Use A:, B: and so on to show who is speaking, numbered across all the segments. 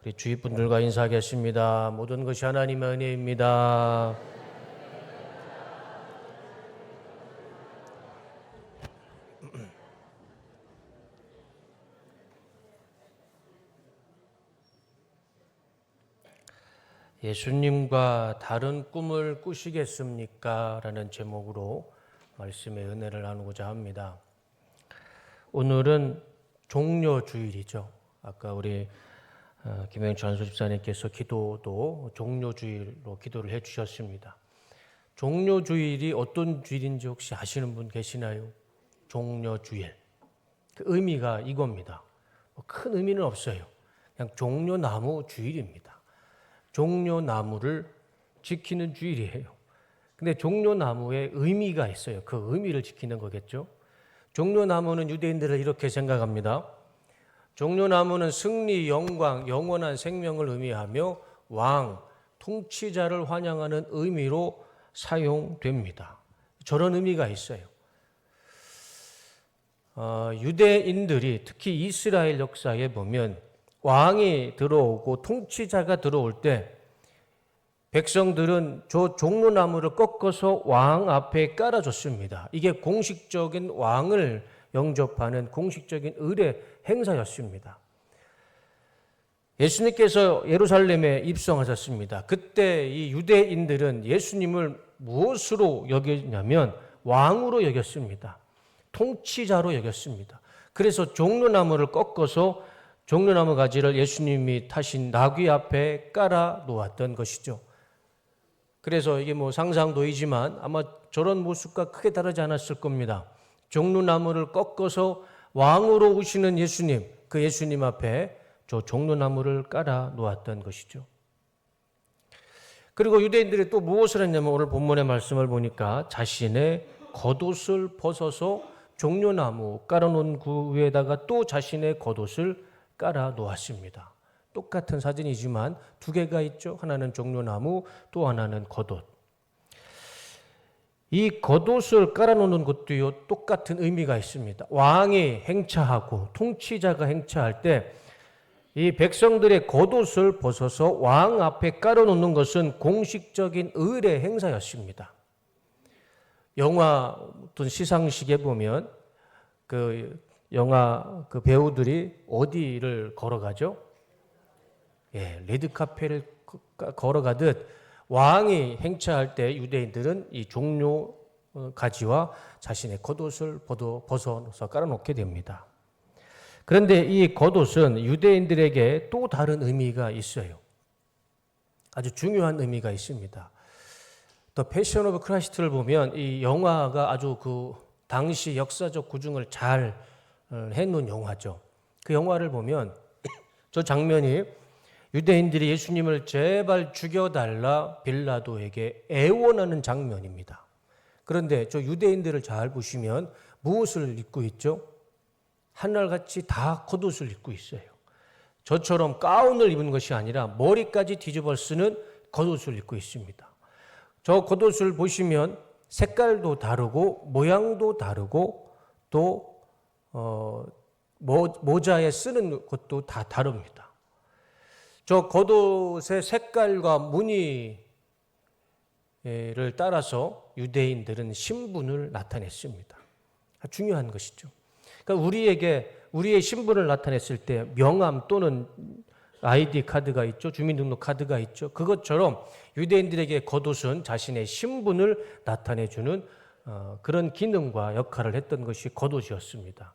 A: 우리 주위 분들과 인사하겠습니다. 모든 것이 하나님의 은혜입니다. 예수님과 다른 꿈을 꾸시겠습니까? 라는 제목으로 말씀의 은혜를 나누고자 합니다. 오늘은 종료주일이죠. 아까 우리 김영찬 집사님께서 기도도 종료주일로 기도를 해주셨습니다. 종료주일이 어떤 주일인지 혹시 아시는 분 계시나요? 종료주일. 그 의미가 이겁니다. 큰 의미는 없어요. 그냥 종료나무 주일입니다. 종료나무를 지키는 주일이에요. 근데 종료나무에 의미가 있어요. 그 의미를 지키는 거겠죠. 종료나무는 유대인들을 이렇게 생각합니다. 종료나무는 승리, 영광, 영원한 생명을 의미하며 왕, 통치자를 환영하는 의미로 사용됩니다. 저런 의미가 있어요. 유대인들이 특히 이스라엘 역사에 보면 왕이 들어오고 통치자가 들어올 때 백성들은 저 종로나무를 꺾어서 왕 앞에 깔아줬습니다. 이게 공식적인 왕을 영접하는 공식적인 의례 행사였습니다. 예수님께서 예루살렘에 입성하셨습니다. 그때 이 유대인들은 예수님을 무엇으로 여겼냐면 왕으로 여겼습니다. 통치자로 여겼습니다. 그래서 종려나무를 꺾어서 종려나무 가지를 예수님이 타신 나귀 앞에 깔아 놓았던 것이죠. 그래서 이게 상상도이지만 아마 저런 모습과 크게 다르지 않았을 겁니다. 종려나무를 꺾어서 왕으로 오시는 예수님, 그 예수님 앞에 저 종려나무를 깔아 놓았던 것이죠. 그리고 유대인들이 또 무엇을 했냐면 오늘 본문의 말씀을 보니까 자신의 겉옷을 벗어서 종려나무 깔아놓은 그 위에다가 또 자신의 겉옷을 깔아 놓았습니다. 똑같은 사진이지만 두 개가 있죠. 하나는 종려나무, 또 하나는 겉옷. 이 겉옷을 깔아놓는 것도요, 똑같은 의미가 있습니다. 왕이 행차하고 통치자가 행차할 때 이 백성들의 겉옷을 벗어서 왕 앞에 깔아놓는 것은 공식적인 의례 행사였습니다. 영화 어떤 시상식에 보면 그 영화 그 배우들이 어디를 걸어가죠? 레드카펫을 걸어가듯 왕이 행차할 때 유대인들은 이 종려 가지와 자신의 겉옷을 벗어서 깔아놓게 됩니다. 그런데 이 겉옷은 유대인들에게 또 다른 의미가 있어요. 아주 중요한 의미가 있습니다. 더 패션 오브 크라이스트를 보면 이 영화가 아주 그 당시 역사적 구중을 잘 해놓은 영화죠. 그 영화를 보면 저 장면이 유대인들이 예수님을 제발 죽여달라 빌라도에게 애원하는 장면입니다. 그런데 저 유대인들을 잘 보시면 무엇을 입고 있죠? 한날같이 다 겉옷을 입고 있어요. 저처럼 가운을 입은 것이 아니라 머리까지 뒤집어 쓰는 겉옷을 입고 있습니다. 저 겉옷을 보시면 색깔도 다르고 모양도 다르고 또 모자에 쓰는 것도 다 다릅니다. 저 겉옷의 색깔과 무늬를 따라서 유대인들은 신분을 나타냈습니다. 중요한 것이죠. 그러니까 우리의 신분을 나타냈을 때 명함 또는 아이디 카드가 있죠. 주민등록 카드가 있죠. 그것처럼 유대인들에게 겉옷은 자신의 신분을 나타내주는 그런 기능과 역할을 했던 것이 겉옷이었습니다.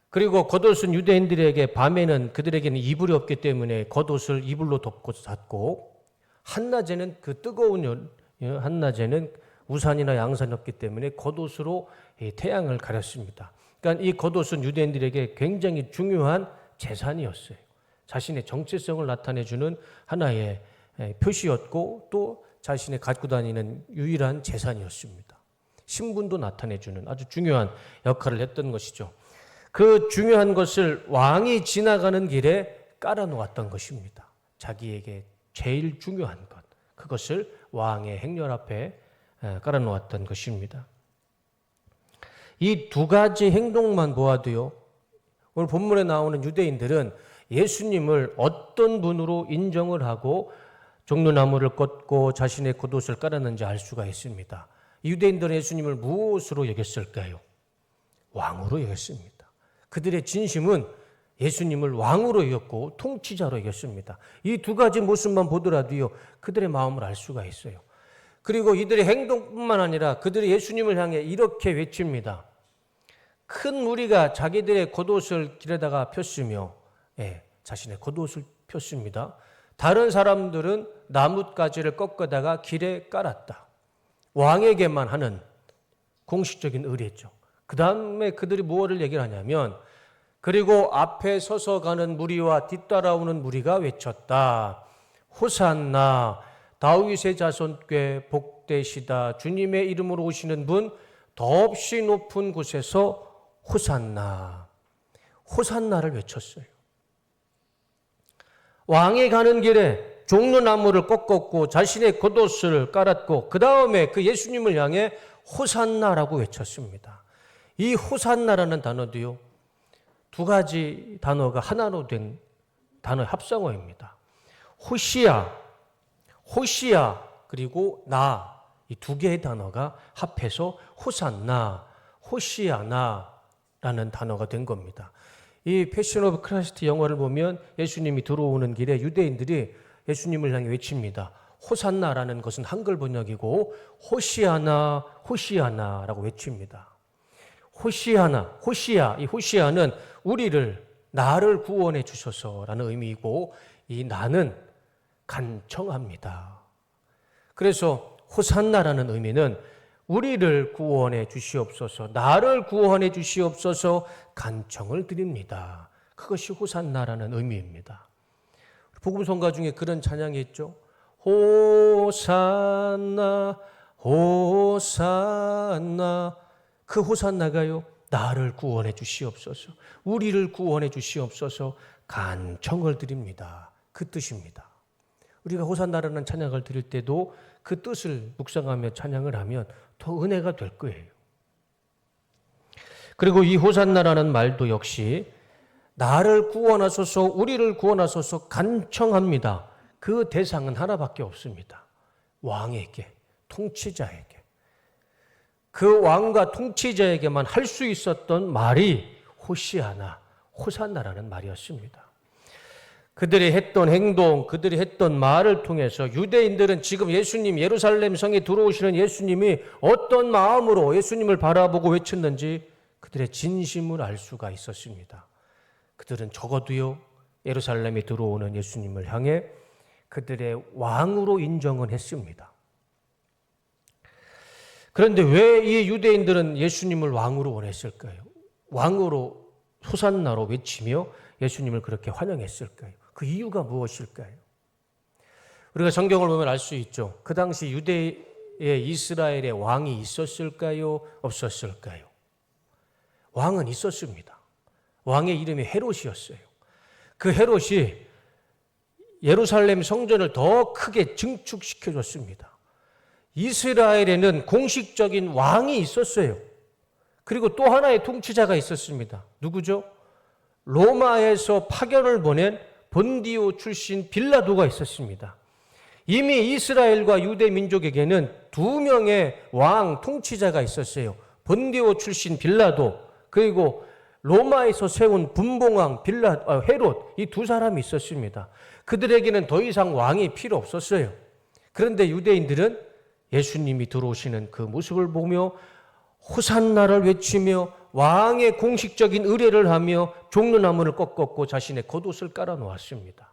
A: 그리고 겉옷은 유대인들에게 밤에는 그들에게는 이불이 없기 때문에 겉옷을 이불로 덮고 잤고 한낮에는 그 뜨거운 한낮에는 우산이나 양산이 없기 때문에 겉옷으로 태양을 가렸습니다. 그러니까 이 겉옷은 유대인들에게 굉장히 중요한 재산이었어요. 자신의 정체성을 나타내주는 하나의 표시였고 또 자신의 갖고 다니는 유일한 재산이었습니다. 신분도 나타내주는 아주 중요한 역할을 했던 것이죠. 그 중요한 것을 왕이 지나가는 길에 깔아놓았던 것입니다. 자기에게 제일 중요한 것, 그것을 왕의 행렬 앞에 깔아놓았던 것입니다. 이 두 가지 행동만 보아도요, 오늘 본문에 나오는 유대인들은 예수님을 어떤 분으로 인정을 하고 종려나무를 꽂고 자신의 겉옷을 깔았는지 알 수가 있습니다. 유대인들은 예수님을 무엇으로 여겼을까요? 왕으로 여겼습니다. 그들의 진심은 예수님을 왕으로 여겼고 통치자로 여겼습니다. 이 두 가지 모습만 보더라도요, 그들의 마음을 알 수가 있어요. 그리고 이들의 행동뿐만 아니라 그들이 예수님을 향해 이렇게 외칩니다. 큰 무리가 자기들의 겉옷을 길에다가 폈으며, 자신의 겉옷을 폈습니다. 다른 사람들은 나뭇가지를 꺾어다가 길에 깔았다. 왕에게만 하는 공식적인 의례죠. 그 다음에 그들이 무엇을 얘기를 하냐면, 그리고 앞에 서서 가는 무리와 뒤따라오는 무리가 외쳤다. 호산나, 다윗의 자손께 복되시다. 주님의 이름으로 오시는 분, 더없이 높은 곳에서 호산나. 호산나를 외쳤어요. 왕이 가는 길에 종려나무를 꺾었고 자신의 겉옷을 깔았고 그 다음에 그 예수님을 향해 호산나라고 외쳤습니다. 이 호산나라는 단어도요, 두 가지 단어가 하나로 된 단어의 합성어입니다. 호시아 그리고 나, 이 두 개의 단어가 합해서 호산나, 호시아나라는 단어가 된 겁니다. 이 패션 오브 크라이스트 영화를 보면 예수님이 들어오는 길에 유대인들이 예수님을 향해 외칩니다. 호산나라는 것은 한글 번역이고 호시아나, 호시아나라고 외칩니다. 호시아, 이 호시아는 나를 구원해 주셔서라는 의미이고 이 나는 간청합니다. 그래서 호산나라는 의미는 우리를 구원해 주시옵소서, 나를 구원해 주시옵소서 간청을 드립니다. 그것이 호산나라는 의미입니다. 복음성가 중에 그런 찬양이 있죠. 호산나, 호산나. 그 호산나가요, 나를 구원해 주시옵소서, 우리를 구원해 주시옵소서 간청을 드립니다. 그 뜻입니다. 우리가 호산나라는 찬양을 드릴 때도 그 뜻을 묵상하며 찬양을 하면 더 은혜가 될 거예요. 그리고 이 호산나라는 말도 역시 나를 구원하소서, 우리를 구원하소서 간청합니다. 그 대상은 하나밖에 없습니다. 왕에게, 통치자에게. 그 왕과 통치자에게만 할 수 있었던 말이 호시아나, 호산나라는 말이었습니다. 그들이 했던 행동, 그들이 했던 말을 통해서 유대인들은 지금 예수님, 예루살렘 성에 들어오시는 예수님이 어떤 마음으로 예수님을 바라보고 외쳤는지 그들의 진심을 알 수가 있었습니다. 그들은 적어도요, 예루살렘에 들어오는 예수님을 향해 그들의 왕으로 인정은 했습니다. 그런데 왜 이 유대인들은 예수님을 왕으로 원했을까요? 왕으로, 호산나로 외치며 예수님을 그렇게 환영했을까요? 그 이유가 무엇일까요? 우리가 성경을 보면 알 수 있죠. 그 당시 유대의 이스라엘의 왕이 있었을까요? 없었을까요? 왕은 있었습니다. 왕의 이름이 헤롯이었어요. 그 헤롯이 예루살렘 성전을 더 크게 증축시켜줬습니다. 이스라엘에는 공식적인 왕이 있었어요. 그리고 또 하나의 통치자가 있었습니다. 누구죠? 로마에서 파견을 보낸 본디오 출신 빌라도가 있었습니다. 이미 이스라엘과 유대 민족에게는 두 명의 왕 통치자가 있었어요. 본디오 출신 빌라도, 그리고 로마에서 세운 분봉왕 헤롯, 이 두 사람이 있었습니다. 그들에게는 더 이상 왕이 필요 없었어요. 그런데 유대인들은 예수님이 들어오시는 그 모습을 보며 호산나를 외치며 왕의 공식적인 의례를 하며 종려나무를 꺾었고 자신의 겉옷을 깔아 놓았습니다.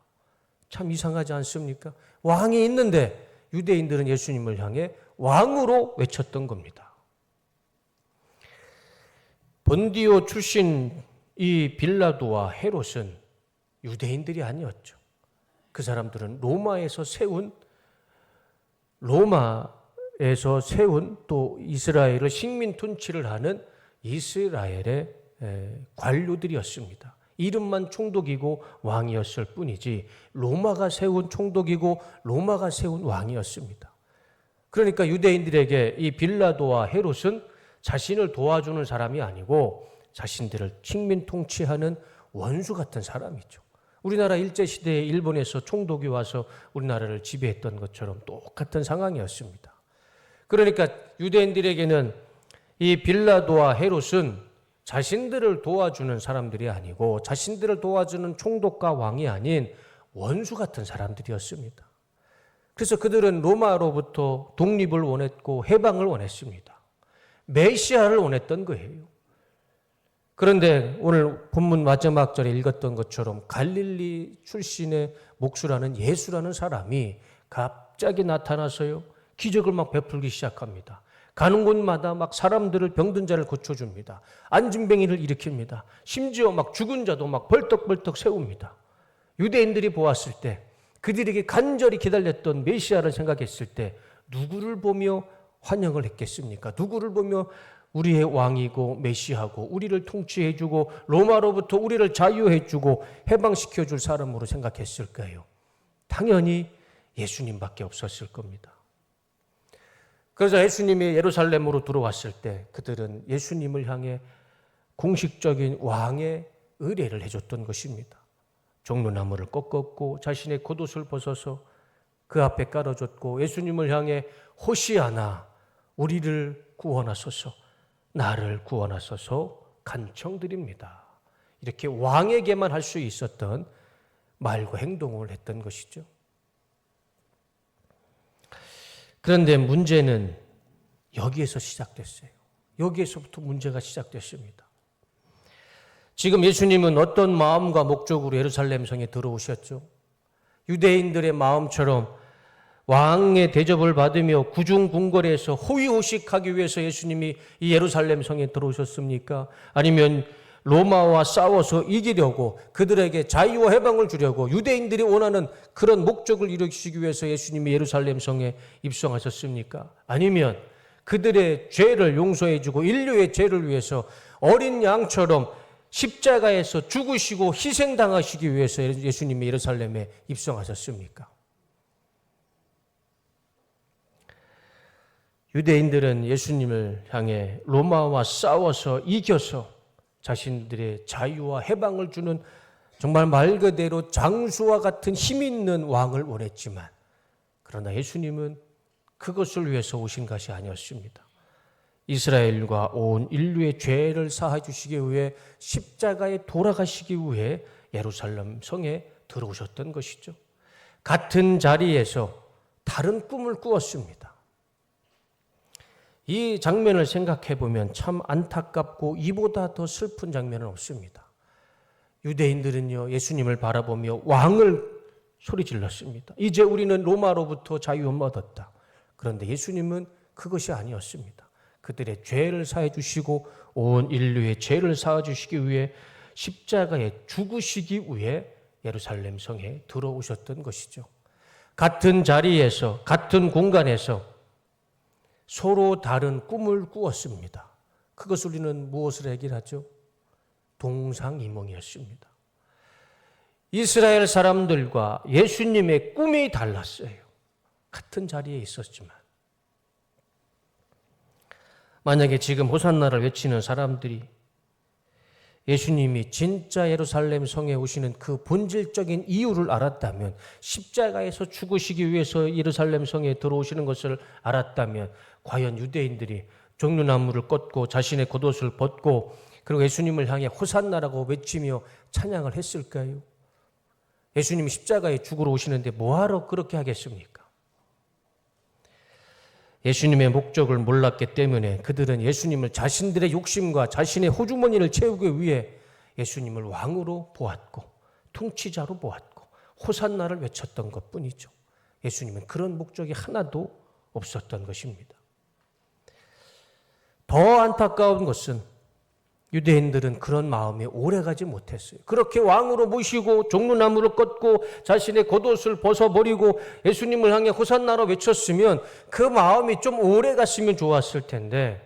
A: 참 이상하지 않습니까? 왕이 있는데 유대인들은 예수님을 향해 왕으로 외쳤던 겁니다. 본디오 출신 이 빌라도와 헤롯은 유대인들이 아니었죠. 그 사람들은 로마에서 세운 또 이스라엘을 식민 통치를 하는 이스라엘의 관료들이었습니다. 이름만 총독이고 왕이었을 뿐이지 로마가 세운 총독이고 로마가 세운 왕이었습니다. 그러니까 유대인들에게 이 빌라도와 헤롯은 자신을 도와주는 사람이 아니고 자신들을 식민 통치하는 원수 같은 사람이죠. 우리나라 일제시대에 일본에서 총독이 와서 우리나라를 지배했던 것처럼 똑같은 상황이었습니다. 그러니까 유대인들에게는 이 빌라도와 헤롯은 자신들을 도와주는 사람들이 아니고 자신들을 도와주는 총독과 왕이 아닌 원수 같은 사람들이었습니다. 그래서 그들은 로마로부터 독립을 원했고 해방을 원했습니다. 메시아를 원했던 거예요. 그런데 오늘 본문 마지막 절에 읽었던 것처럼 갈릴리 출신의 목수라는 예수라는 사람이 갑자기 나타나서요, 기적을 막 베풀기 시작합니다. 가는 곳마다 막 사람들을 병든 자를 고쳐줍니다. 안진뱅이를 일으킵니다. 심지어 막 죽은 자도 막 벌떡벌떡 세웁니다. 유대인들이 보았을 때, 그들에게 간절히 기다렸던 메시아를 생각했을 때 누구를 보며 환영을 했겠습니까? 누구를 보며 우리의 왕이고 메시아고 우리를 통치해주고 로마로부터 우리를 자유해주고 해방시켜줄 사람으로 생각했을까요? 당연히 예수님밖에 없었을 겁니다. 그래서 예수님이 예루살렘으로 들어왔을 때 그들은 예수님을 향해 공식적인 왕의 의례를 해줬던 것입니다. 종려나무를 꺾었고 자신의 겉옷을 벗어서 그 앞에 깔아줬고 예수님을 향해 호시아나, 우리를 구원하소서, 나를 구원하소서 간청드립니다. 이렇게 왕에게만 할 수 있었던 말과 행동을 했던 것이죠. 그런데 문제는 여기에서 시작됐어요. 여기에서부터 문제가 시작됐습니다. 지금 예수님은 어떤 마음과 목적으로 예루살렘 성에 들어오셨죠? 유대인들의 마음처럼 왕의 대접을 받으며 구중궁궐에서 호의호식하기 위해서 예수님이 이 예루살렘 성에 들어오셨습니까? 아니면 로마와 싸워서 이기려고 그들에게 자유와 해방을 주려고 유대인들이 원하는 그런 목적을 이루시기 위해서 예수님이 예루살렘 성에 입성하셨습니까? 아니면 그들의 죄를 용서해 주고 인류의 죄를 위해서 어린 양처럼 십자가에서 죽으시고 희생당하시기 위해서 예수님이 예루살렘에 입성하셨습니까? 유대인들은 예수님을 향해 로마와 싸워서 이겨서 자신들의 자유와 해방을 주는 정말 말 그대로 장수와 같은 힘 있는 왕을 원했지만, 그러나 예수님은 그것을 위해서 오신 것이 아니었습니다. 이스라엘과 온 인류의 죄를 사하여 주시기 위해 십자가에 돌아가시기 위해 예루살렘 성에 들어오셨던 것이죠. 같은 자리에서 다른 꿈을 꾸었습니다. 이 장면을 생각해 보면 참 안타깝고 이보다 더 슬픈 장면은 없습니다. 유대인들은요, 예수님을 바라보며 왕을 소리질렀습니다. 이제 우리는 로마로부터 자유를 얻었다. 그런데 예수님은 그것이 아니었습니다. 그들의 죄를 사해 주시고 온 인류의 죄를 사해 주시기 위해 십자가에 죽으시기 위해 예루살렘 성에 들어오셨던 것이죠. 같은 자리에서, 같은 공간에서 서로 다른 꿈을 꾸었습니다. 그것을 우리는 무엇을 얘기하죠? 동상이몽이었습니다. 이스라엘 사람들과 예수님의 꿈이 달랐어요. 같은 자리에 있었지만. 만약에 지금 호산나를 외치는 사람들이 예수님이 진짜 예루살렘 성에 오시는 그 본질적인 이유를 알았다면, 십자가에서 죽으시기 위해서 예루살렘 성에 들어오시는 것을 알았다면, 과연 유대인들이 종려나무를 꺾고 자신의 겉옷을 벗고 그리고 예수님을 향해 호산나라고 외치며 찬양을 했을까요? 예수님이 십자가에 죽으러 오시는데 뭐하러 그렇게 하겠습니까? 예수님의 목적을 몰랐기 때문에 그들은 예수님을 자신들의 욕심과 자신의 호주머니를 채우기 위해 예수님을 왕으로 보았고 통치자로 보았고 호산나를 외쳤던 것뿐이죠. 예수님은 그런 목적이 하나도 없었던 것입니다. 더 안타까운 것은 유대인들은 그런 마음에 오래가지 못했어요. 그렇게 왕으로 모시고 종려나무를 꺾고 자신의 겉옷을 벗어버리고 예수님을 향해 호산나로 외쳤으면 그 마음이 좀 오래갔으면 좋았을 텐데,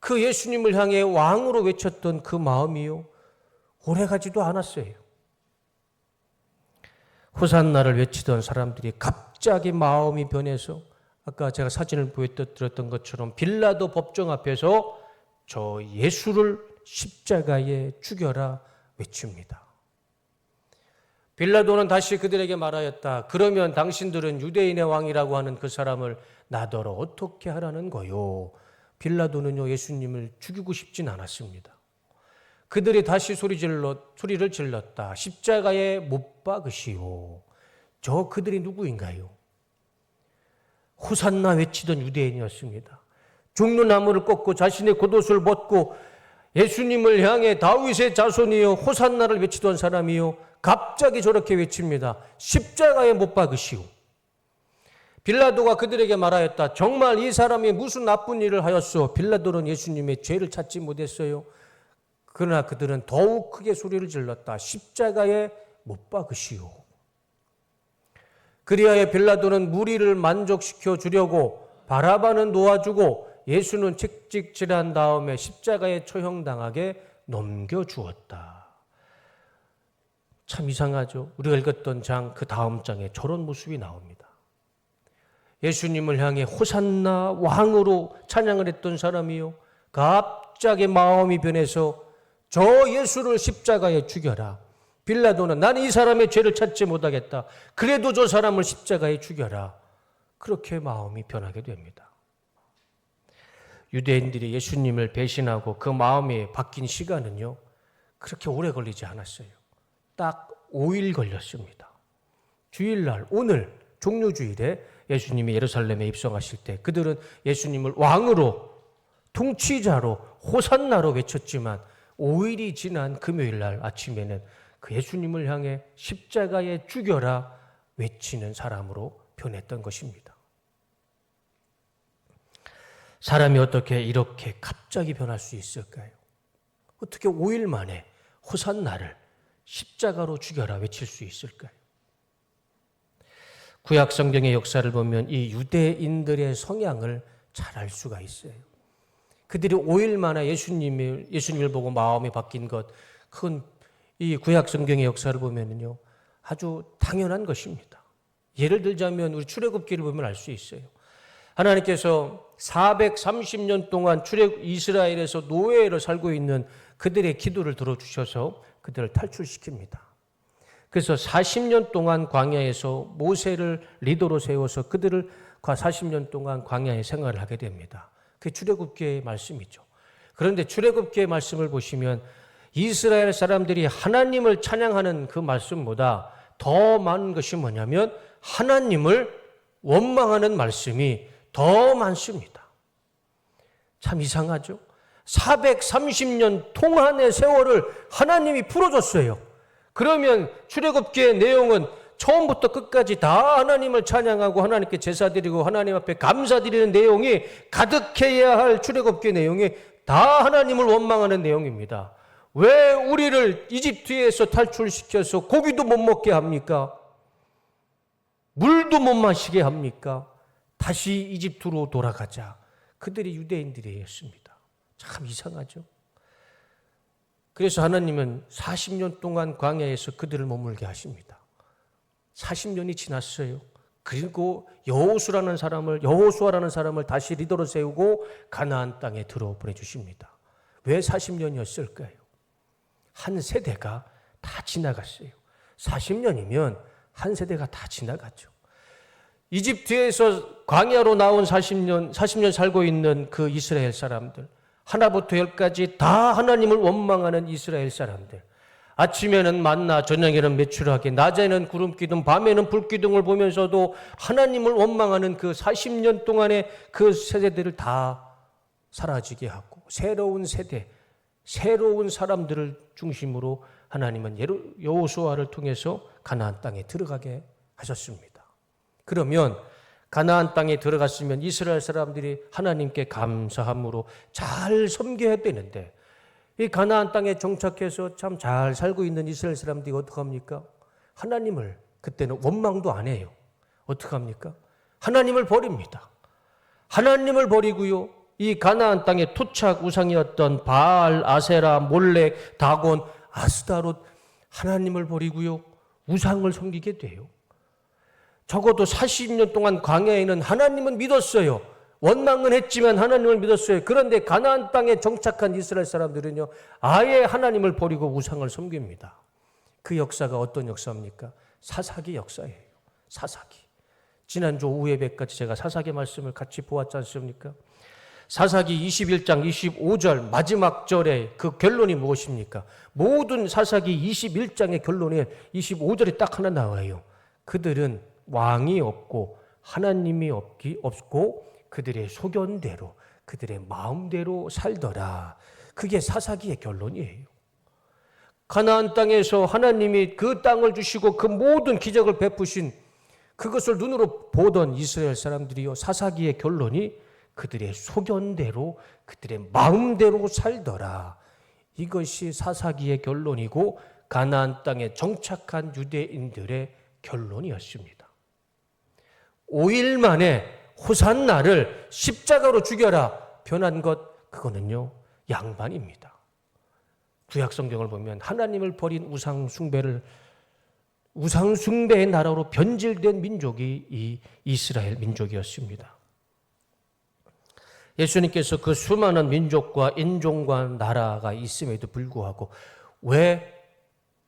A: 그 예수님을 향해 왕으로 외쳤던 그 마음이요, 오래가지도 않았어요. 호산나를 외치던 사람들이 갑자기 마음이 변해서 아까 제가 사진을 보여드렸던 것처럼 빌라도 법정 앞에서 저 예수를 십자가에 죽여라 외칩니다. 빌라도는 다시 그들에게 말하였다. 그러면 당신들은 유대인의 왕이라고 하는 그 사람을 나더러 어떻게 하라는 거요? 빌라도는요, 예수님을 죽이고 싶진 않았습니다. 그들이 다시 소리를 질렀다. 십자가에 못 박으시오. 저 그들이 누구인가요? 호산나 외치던 유대인이었습니다. 죽는 나무를 꺾고 자신의 겉옷을 벗고 예수님을 향해 다윗의 자손이요 호산나를 외치던 사람이요 갑자기 저렇게 외칩니다. 십자가에 못 박으시오. 빌라도가 그들에게 말하였다. 정말 이 사람이 무슨 나쁜 일을 하였소? 빌라도는 예수님의 죄를 찾지 못했어요. 그러나 그들은 더욱 크게 소리를 질렀다. 십자가에 못 박으시오. 그리하여 빌라도는 무리를 만족시켜 주려고 바라바는 놓아주고 예수는 채찍질한 다음에 십자가에 처형당하게 넘겨주었다. 참 이상하죠. 우리가 읽었던 장 그 다음 장에 저런 모습이 나옵니다. 예수님을 향해 호산나 왕으로 찬양을 했던 사람이요 갑자기 마음이 변해서 저 예수를 십자가에 죽여라. 빌라도는 나는 이 사람의 죄를 찾지 못하겠다. 그래도 저 사람을 십자가에 죽여라. 그렇게 마음이 변하게 됩니다. 유대인들이 예수님을 배신하고 그 마음이 바뀐 시간은요 그렇게 오래 걸리지 않았어요. 딱 5일 걸렸습니다. 주일날 오늘 종료주일에 예수님이 예루살렘에 입성하실 때 그들은 예수님을 왕으로 통치자로 호산나로 외쳤지만 5일이 지난 금요일날 아침에는 그 예수님을 향해 십자가에 죽여라 외치는 사람으로 변했던 것입니다. 사람이 어떻게 이렇게 갑자기 변할 수 있을까요? 어떻게 5일 만에 호산나를 십자가로 죽여라 외칠 수 있을까요? 구약 성경의 역사를 보면 이 유대인들의 성향을 잘 알 수가 있어요. 그들이 5일 만에 예수님을 보고 마음이 바뀐 것, 그건 이 구약 성경의 역사를 보면요 아주 당연한 것입니다. 예를 들자면 우리 출애굽기를 보면 알 수 있어요. 하나님께서 430년 동안 이스라엘에서 노예로 살고 있는 그들의 기도를 들어주셔서 그들을 탈출시킵니다. 그래서 40년 동안 광야에서 모세를 리더로 세워서 그들을 40년 동안 광야에 생활을 하게 됩니다. 그게 출애굽기의 말씀이죠. 그런데 출애굽기의 말씀을 보시면 이스라엘 사람들이 하나님을 찬양하는 그 말씀보다 더 많은 것이 뭐냐면 하나님을 원망하는 말씀이 더 많습니다. 참 이상하죠? 430년 동안의 세월을 하나님이 풀어줬어요. 그러면 출애굽기의 내용은 처음부터 끝까지 다 하나님을 찬양하고 하나님께 제사드리고 하나님 앞에 감사드리는 내용이 가득해야 할 출애굽기의 내용이 다 하나님을 원망하는 내용입니다. 왜 우리를 이집트에서 탈출시켜서 고기도 못 먹게 합니까? 물도 못 마시게 합니까? 다시 이집트로 돌아가자. 그들이 유대인들이었습니다. 참 이상하죠? 그래서 하나님은 40년 동안 광야에서 그들을 머물게 하십니다. 40년이 지났어요. 그리고 여호수아라는 사람을 다시 리더로 세우고 가나안 땅에 들어 보내주십니다. 왜 40년이었을까요? 한 세대가 다 지나갔어요. 40년이면 한 세대가 다 지나갔죠. 이집트에서 광야로 나온 40년 살고 있는 그 이스라엘 사람들, 하나부터 열까지 다 하나님을 원망하는 이스라엘 사람들, 아침에는 만나, 저녁에는 메추라기, 낮에는 구름기둥, 밤에는 불기둥을 보면서도 하나님을 원망하는 그 40년 동안의 그 세대들을 다 사라지게 하고 새로운 세대, 새로운 사람들을 중심으로 하나님은 여호수아를 통해서 가나안 땅에 들어가게 하셨습니다. 그러면 가나안 땅에 들어갔으면 이스라엘 사람들이 하나님께 감사함으로 잘 섬겨야 되는데 이 가나안 땅에 정착해서 참 잘 살고 있는 이스라엘 사람들이 어떡합니까? 하나님을 그때는 원망도 안 해요. 어떡합니까? 하나님을 버립니다. 하나님을 버리고요. 이 가나안 땅의 토착 우상이었던 바알, 아세라, 몰렉, 다곤, 아스타롯 하나님을 버리고요. 우상을 섬기게 돼요. 적어도 40년 동안 광야에는 하나님은 믿었어요. 원망은 했지만 하나님을 믿었어요. 그런데 가나안 땅에 정착한 이스라엘 사람들은요. 아예 하나님을 버리고 우상을 섬깁니다. 그 역사가 어떤 역사입니까? 사사기 역사예요. 사사기. 지난주 오후 예배까지 제가 사사기 말씀을 같이 보았지 않습니까? 사사기 21장 25절 마지막 절의 그 결론이 무엇입니까? 모든 사사기 21장의 결론에 25절이 딱 하나 나와요. 그들은 왕이 없고 하나님이 없고 그들의 소견대로 그들의 마음대로 살더라. 그게 사사기의 결론이에요. 가나안 땅에서 하나님이 그 땅을 주시고 그 모든 기적을 베푸신 그것을 눈으로 보던 이스라엘 사람들이요, 사사기의 결론이 그들의 소견대로 그들의 마음대로 살더라. 이것이 사사기의 결론이고 가나안 땅에 정착한 유대인들의 결론이었습니다. 5일 만에 호산나를 십자가로 죽여라 변한 것, 그거는요 양반입니다. 구약 성경을 보면 하나님을 버린 우상숭배의 나라로 변질된 민족이 이 이스라엘 민족이었습니다. 예수님께서 그 수많은 민족과 인종과 나라가 있음에도 불구하고 왜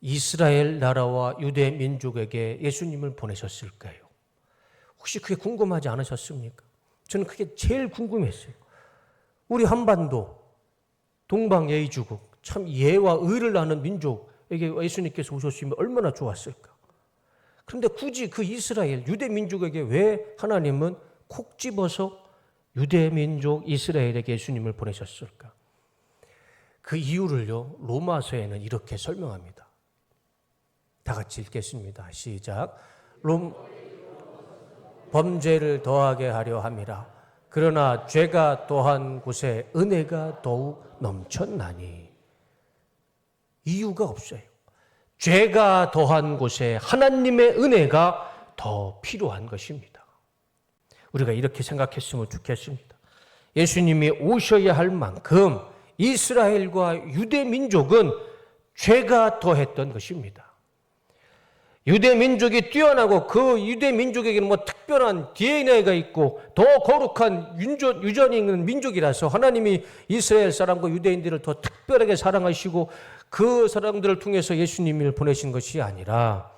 A: 이스라엘 나라와 유대 민족에게 예수님을 보내셨을까요? 혹시 그게 궁금하지 않으셨습니까? 저는 그게 제일 궁금했어요. 우리 한반도, 동방예의주국, 참 예와 의를 아는 민족에게 예수님께서 오셨으면 얼마나 좋았을까? 그런데 굳이 그 이스라엘, 유대 민족에게 왜 하나님은 콕 집어서 유대 민족 이스라엘에게 예수님을 보내셨을까? 그 이유를요, 로마서에는 이렇게 설명합니다. 다 같이 읽겠습니다. 시작. 범죄를 더하게 하려 함이라. 그러나 죄가 더한 곳에 은혜가 더욱 넘쳤나니. 이유가 없어요. 죄가 더한 곳에 하나님의 은혜가 더 필요한 것입니다. 우리가 이렇게 생각했으면 좋겠습니다. 예수님이 오셔야 할 만큼 이스라엘과 유대 민족은 죄가 더했던 것입니다. 유대 민족이 뛰어나고 그 유대 민족에게는 특별한 DNA가 있고 더 거룩한 유전이 있는 민족이라서 하나님이 이스라엘 사람과 유대인들을 더 특별하게 사랑하시고 그 사람들을 통해서 예수님을 보내신 것이 아니라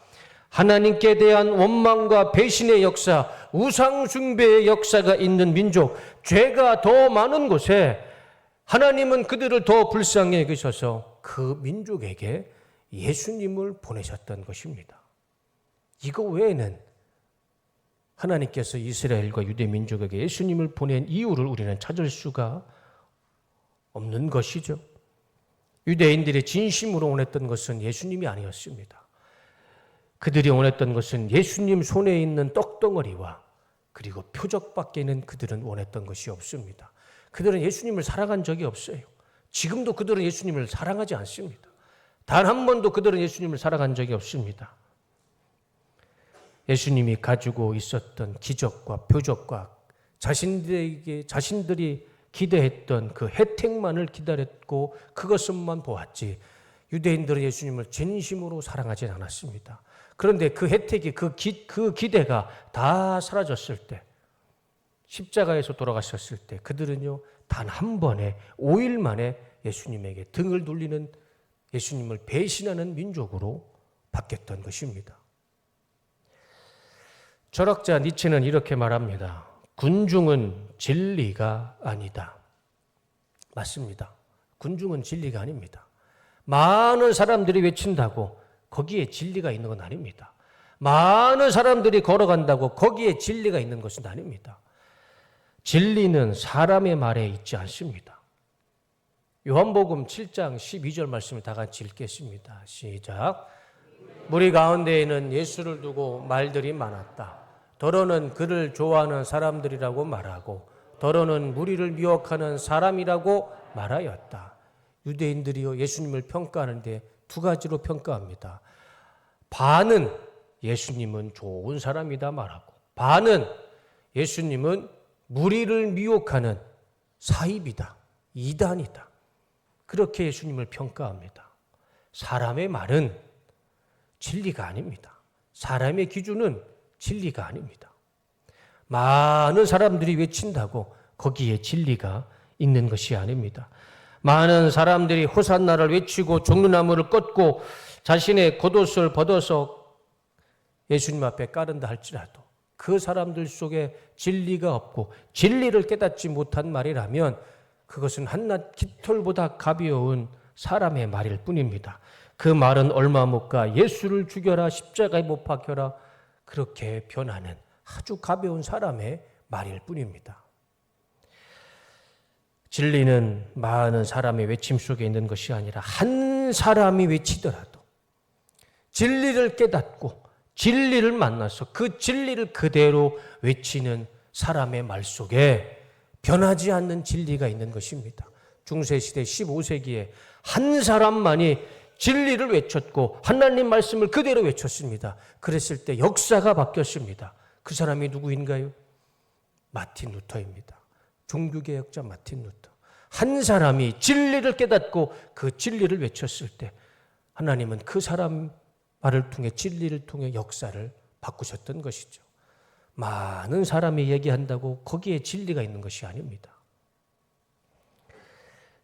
A: 하나님께 대한 원망과 배신의 역사, 우상 숭배의 역사가 있는 민족, 죄가 더 많은 곳에 하나님은 그들을 더 불쌍히 여기셔서 그 민족에게 예수님을 보내셨던 것입니다. 이거 외에는 하나님께서 이스라엘과 유대 민족에게 예수님을 보낸 이유를 우리는 찾을 수가 없는 것이죠. 유대인들이 진심으로 원했던 것은 예수님이 아니었습니다. 그들이 원했던 것은 예수님 손에 있는 떡덩어리와 그리고 표적밖에는 그들은 원했던 것이 없습니다. 그들은 예수님을 사랑한 적이 없어요. 지금도 그들은 예수님을 사랑하지 않습니다. 단 한 번도 그들은 예수님을 사랑한 적이 없습니다. 예수님이 가지고 있었던 기적과 표적과 자신들이 기대했던 그 혜택만을 기다렸고 그것만 보았지 유대인들은 예수님을 진심으로 사랑하지 않았습니다. 그런데 그 혜택이 그 기대가 다 사라졌을 때 십자가에서 돌아가셨을 때 그들은요 단 한 번에 5일 만에 예수님에게 등을 돌리는 예수님을 배신하는 민족으로 바뀌었던 것입니다. 철학자 니체는 이렇게 말합니다. 군중은 진리가 아니다. 맞습니다. 군중은 진리가 아닙니다. 많은 사람들이 외친다고 거기에 진리가 있는 건 아닙니다. 많은 사람들이 걸어간다고 거기에 진리가 있는 것은 아닙니다. 진리는 사람의 말에 있지 않습니다. 요한복음 7장 12절 말씀을 다 같이 읽겠습니다. 시작. 무리 가운데에는 예수를 두고 말들이 많았다. 더러는 그를 좋아하는 사람들이라고 말하고 더러는 무리를 미혹하는 사람이라고 말하였다. 유대인들이요 예수님을 평가하는데 두 가지로 평가합니다. 반은 예수님은 좋은 사람이다 말하고 반은 예수님은 무리를 미혹하는 사입이다, 이단이다. 그렇게 예수님을 평가합니다. 사람의 말은 진리가 아닙니다. 사람의 기준은 진리가 아닙니다. 많은 사람들이 외친다고 거기에 진리가 있는 것이 아닙니다. 많은 사람들이 호산나를 외치고 종려나무를 꺾고 자신의 겉옷을 벗어서 예수님 앞에 까른다 할지라도 그 사람들 속에 진리가 없고 진리를 깨닫지 못한 말이라면 그것은 한낱 깃털보다 가벼운 사람의 말일 뿐입니다. 그 말은 얼마 못 가 예수를 죽여라 십자가에 못 박혀라 그렇게 변하는 아주 가벼운 사람의 말일 뿐입니다. 진리는 많은 사람의 외침 속에 있는 것이 아니라 한 사람이 외치더라도 진리를 깨닫고 진리를 만나서 그 진리를 그대로 외치는 사람의 말 속에 변하지 않는 진리가 있는 것입니다. 중세시대 15세기에 한 사람만이 진리를 외쳤고 하나님 말씀을 그대로 외쳤습니다. 그랬을 때 역사가 바뀌었습니다. 그 사람이 누구인가요? 마틴 루터입니다. 종교개혁자 마틴 루터. 한 사람이 진리를 깨닫고 그 진리를 외쳤을 때 하나님은 그 사람 말을 통해 진리를 통해 역사를 바꾸셨던 것이죠. 많은 사람이 얘기한다고 거기에 진리가 있는 것이 아닙니다.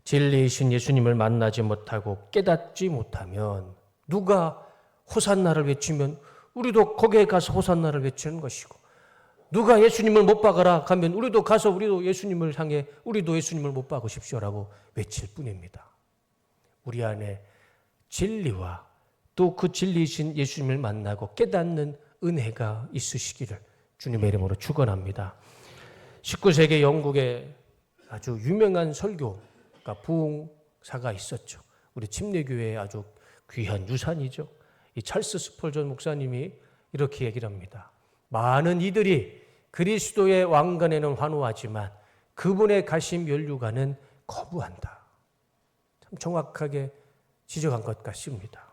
A: 진리이신 예수님을 만나지 못하고 깨닫지 못하면 누가 호산나를 외치면 우리도 거기에 가서 호산나를 외치는 것이고 누가 예수님을 못 박아라 가면 우리도 가서 우리도 예수님을 향해 우리도 예수님을 못 박으십시오라고 외칠 뿐입니다. 우리 안에 진리와 또 그 진리이신 예수님을 만나고 깨닫는 은혜가 있으시기를 주님의 이름으로 축원합니다. 19세기 영국에 아주 유명한 설교가 부흥사가 있었죠. 우리 침례교회의 아주 귀한 유산이죠. 이 찰스 스펄전 목사님이 이렇게 얘기를 합니다. 많은 이들이 그리스도의 왕관에는 환호하지만 그분의 가심 연류관은 거부한다. 참 정확하게 지적한 것 같습니다.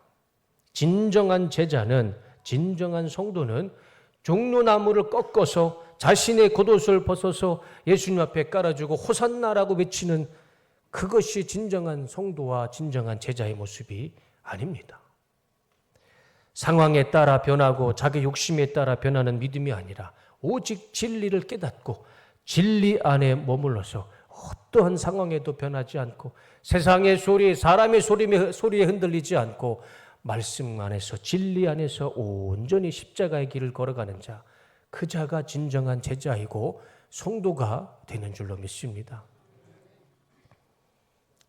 A: 진정한 제자는 진정한 성도는 종려나무를 꺾어서 자신의 겉옷을 벗어서 예수님 앞에 깔아주고 호산나라고 외치는 그것이 진정한 성도와 진정한 제자의 모습이 아닙니다. 상황에 따라 변하고 자기 욕심에 따라 변하는 믿음이 아니라 오직 진리를 깨닫고 진리 안에 머물러서 어떠한 상황에도 변하지 않고 세상의 소리, 사람의 소리에 흔들리지 않고 말씀 안에서 진리 안에서 온전히 십자가의 길을 걸어가는 자, 그 자가 진정한 제자이고 성도가 되는 줄로 믿습니다.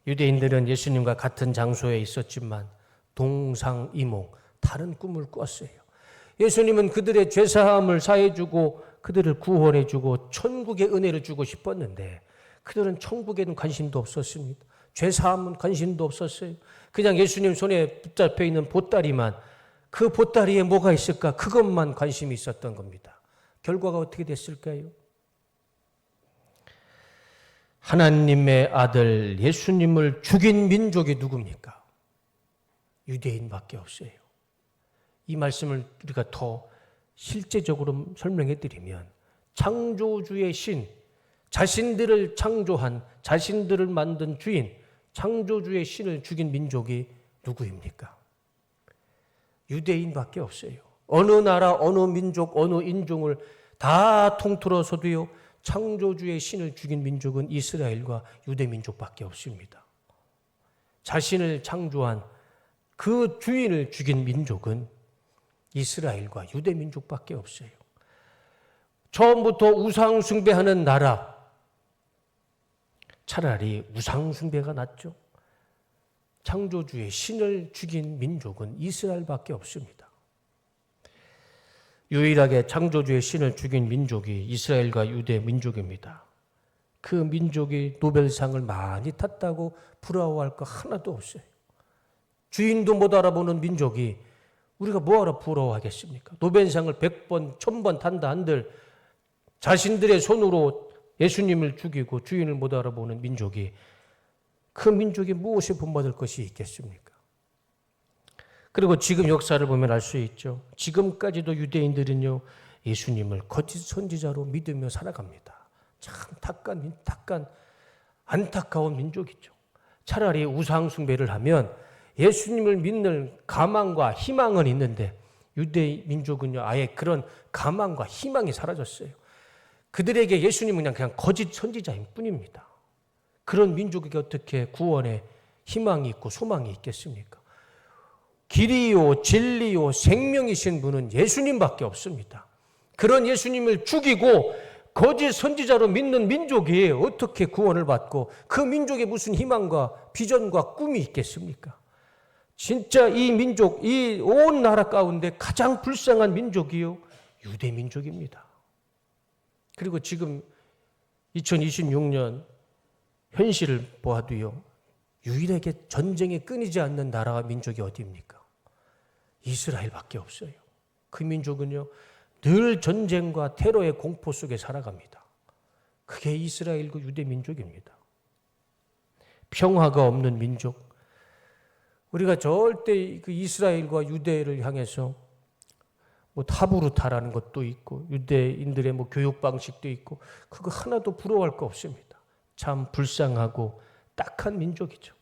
A: 유대인들은 예수님과 같은 장소에 있었지만 동상이몽, 다른 꿈을 꿨어요. 예수님은 그들의 죄사함을 사해주고 그들을 구원해주고 천국의 은혜를 주고 싶었는데 그들은 천국에는 관심도 없었습니다. 죄사함은 관심도 없었어요. 그냥 예수님 손에 붙잡혀 있는 보따리만, 그 보따리에 뭐가 있을까 그것만 관심이 있었던 겁니다. 결과가 어떻게 됐을까요? 하나님의 아들 예수님을 죽인 민족이 누굽니까? 유대인밖에 없어요. 이 말씀을 우리가 더 실제적으로 설명해 드리면 창조주의 신, 자신들을 창조한, 자신들을 만든 주인, 창조주의 신을 죽인 민족이 누구입니까? 유대인밖에 없어요. 어느 나라, 어느 민족, 어느 인종을 다 통틀어서도요, 창조주의 신을 죽인 민족은 이스라엘과 유대민족밖에 없습니다. 자신을 창조한 그 주인을 죽인 민족은 이스라엘과 유대민족밖에 없어요. 처음부터 우상 숭배하는 나라, 차라리 우상 숭배가 낫죠. 창조주의 신을 죽인 민족은 이스라엘밖에 없습니다. 유일하게 창조주의 신을 죽인 민족이 이스라엘과 유대 민족입니다. 그 민족이 노벨상을 많이 탔다고 부러워할 거 하나도 없어요. 주인도 못 알아보는 민족이 우리가 뭐하러 부러워하겠습니까? 노벨상을 100번, 1000번 탄다 한들 자신들의 손으로 예수님을 죽이고 주인을 못 알아보는 민족이, 그 민족이 무엇에 본받을 것이 있겠습니까? 그리고 지금 역사를 보면 알 수 있죠. 지금까지도 유대인들은요, 예수님을 거짓 선지자로 믿으며 살아갑니다. 참 안타까운 민족이죠. 차라리 우상 숭배를 하면 예수님을 믿는 가망과 희망은 있는데 유대 민족은요, 아예 그런 가망과 희망이 사라졌어요. 그들에게 예수님은 그냥 거짓 선지자인 뿐입니다. 그런 민족에게 어떻게 구원의 희망이 있고 소망이 있겠습니까? 길이요 진리요 생명이신 분은 예수님밖에 없습니다. 그런 예수님을 죽이고 거짓 선지자로 믿는 민족이 어떻게 구원을 받고 그 민족에 무슨 희망과 비전과 꿈이 있겠습니까? 진짜 이 민족, 이 온 나라 가운데 가장 불쌍한 민족이요 유대 민족입니다. 그리고 지금 2026년 현실을 보아도요, 유일하게 전쟁에 끊이지 않는 나라와 민족이 어디입니까? 이스라엘밖에 없어요. 그 민족은요, 늘 전쟁과 테러의 공포 속에 살아갑니다. 그게 이스라엘과 유대 민족입니다. 평화가 없는 민족. 우리가 절대 그 이스라엘과 유대를 향해서 뭐 타부르타라는 것도 있고 유대인들의 뭐 교육 방식도 있고 그거 하나도 부러워할 거 없습니다. 참 불쌍하고 딱한 민족이죠.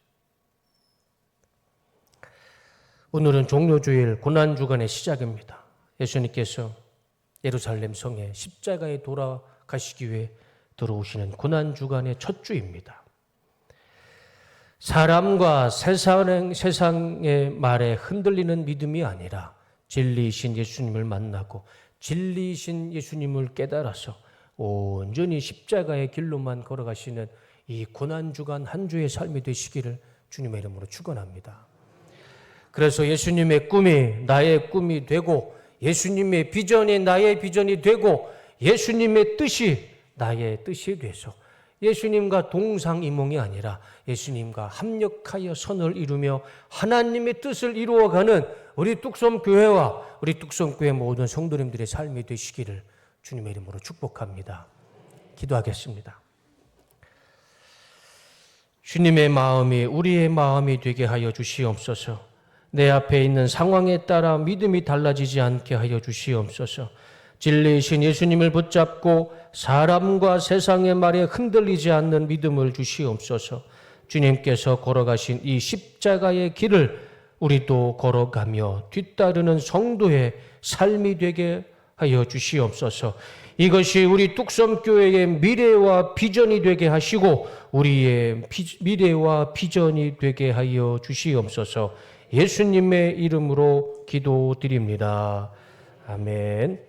A: 오늘은 종료주일 고난주간의 시작입니다. 예수님께서 예루살렘 성에 십자가에 돌아가시기 위해 들어오시는 고난주간의 첫 주입니다. 사람과 세상의 말에 흔들리는 믿음이 아니라 진리이신 예수님을 만나고 진리이신 예수님을 깨달아서 온전히 십자가의 길로만 걸어가시는 이 고난주간 한 주의 삶이 되시기를 주님의 이름으로 축원합니다. 그래서 예수님의 꿈이 나의 꿈이 되고 예수님의 비전이 나의 비전이 되고 예수님의 뜻이 나의 뜻이 돼서 예수님과 동상이몽이 아니라 예수님과 합력하여 선을 이루며 하나님의 뜻을 이루어가는 우리 뚝섬교회와 우리 뚝섬교회 모든 성도님들의 삶이 되시기를 주님의 이름으로 축복합니다. 기도하겠습니다. 주님의 마음이 우리의 마음이 되게 하여 주시옵소서. 내 앞에 있는 상황에 따라 믿음이 달라지지 않게 하여 주시옵소서. 진리이신 예수님을 붙잡고 사람과 세상의 말에 흔들리지 않는 믿음을 주시옵소서. 주님께서 걸어가신 이 십자가의 길을 우리도 걸어가며 뒤따르는 성도의 삶이 되게 하여 주시옵소서. 이것이 우리 뚝섬교회의 미래와 비전이 되게 하시고 우리의 미래와 비전이 되게 하여 주시옵소서. 예수님의 이름으로 기도드립니다. 아멘.